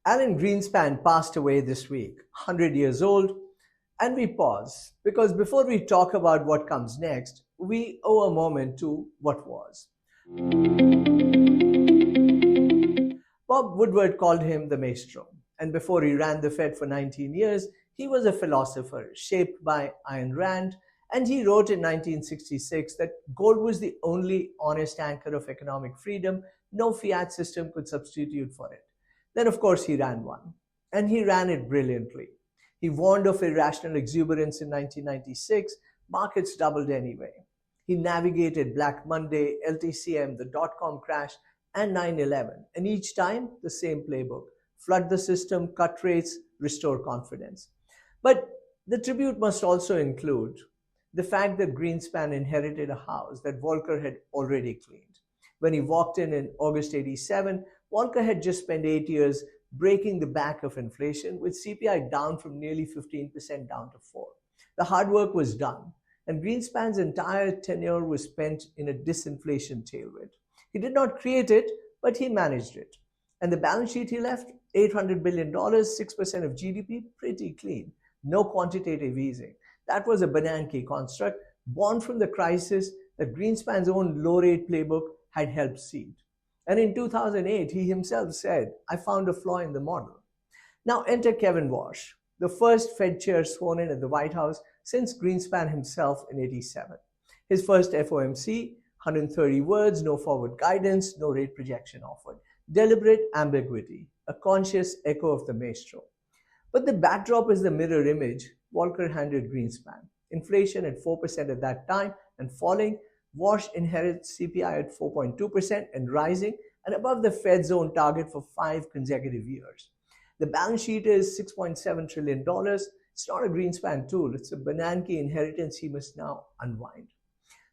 Alan Greenspan passed away this week, 100 years old, and we pause because before we talk about what comes next, we owe a moment to what was. Bob Woodward called him the Maestro, and before he ran the Fed for 19 years, he was a philosopher shaped by Ayn Rand, and he wrote in 1966 that gold was the only honest anchor of economic freedom. No fiat system could substitute for it. Then, of course, he ran one, and he ran it brilliantly. He warned of irrational exuberance in 1996. Markets doubled anyway. He navigated Black Monday, LTCM, the dot-com crash, and 9/11, and each time the same playbook: flood the system, cut rates, restore confidence. But the tribute must also include the fact that Greenspan inherited a house that Volcker had already cleaned. When he walked in August 87, Volcker had just spent 8 years breaking the back of inflation, with CPI down from nearly 15% down to 4. The hard work was done, and Greenspan's entire tenure was spent in a disinflation tailwind. He did not create it, but he managed it. And the balance sheet he left, $800 billion, 6% of GDP, pretty clean. No quantitative easing. That was a Bernanke construct born from the crisis that Greenspan's own low-rate playbook had helped seed. And in 2008, he himself said, "I found a flaw in the model." Now enter Kevin Warsh, the first Fed chair sworn in at the White House since Greenspan himself in 87. His first FOMC, 130 words, no forward guidance, no rate projection offered. Deliberate ambiguity, a conscious echo of the Maestro. But the backdrop is the mirror image Volcker handed Greenspan. Inflation at 4% at that time and falling. Warsh inherits CPI at 4.2% and rising, and above the Fed's own target for 5 consecutive years. The balance sheet is $6.7 trillion. It's not a Greenspan tool. It's a Bernanke inheritance he must now unwind.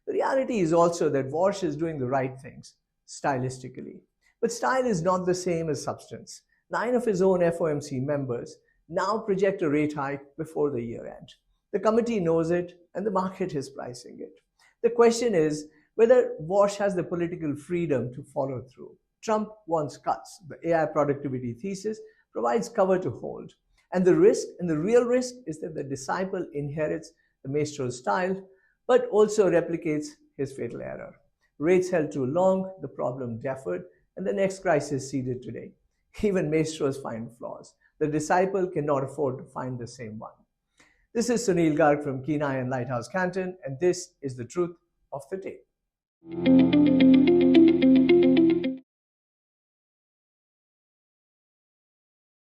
The reality is also that Warsh is doing the right things, stylistically. But style is not the same as substance. 9 of his own FOMC members now project a rate hike before the year end. The committee knows it, and the market is pricing it. The question is whether Warsh has the political freedom to follow through. Trump wants cuts. The AI productivity thesis provides cover to hold. And the real risk is that the disciple inherits the Maestro's style, but also replicates his fatal error. Rates held too long, the problem deferred, and the next crisis seeded today. Even Maestros find flaws. The disciple cannot afford to find the same one. This is Sunil Garg from Kenai and Lighthouse Canton, and this is the truth of the day.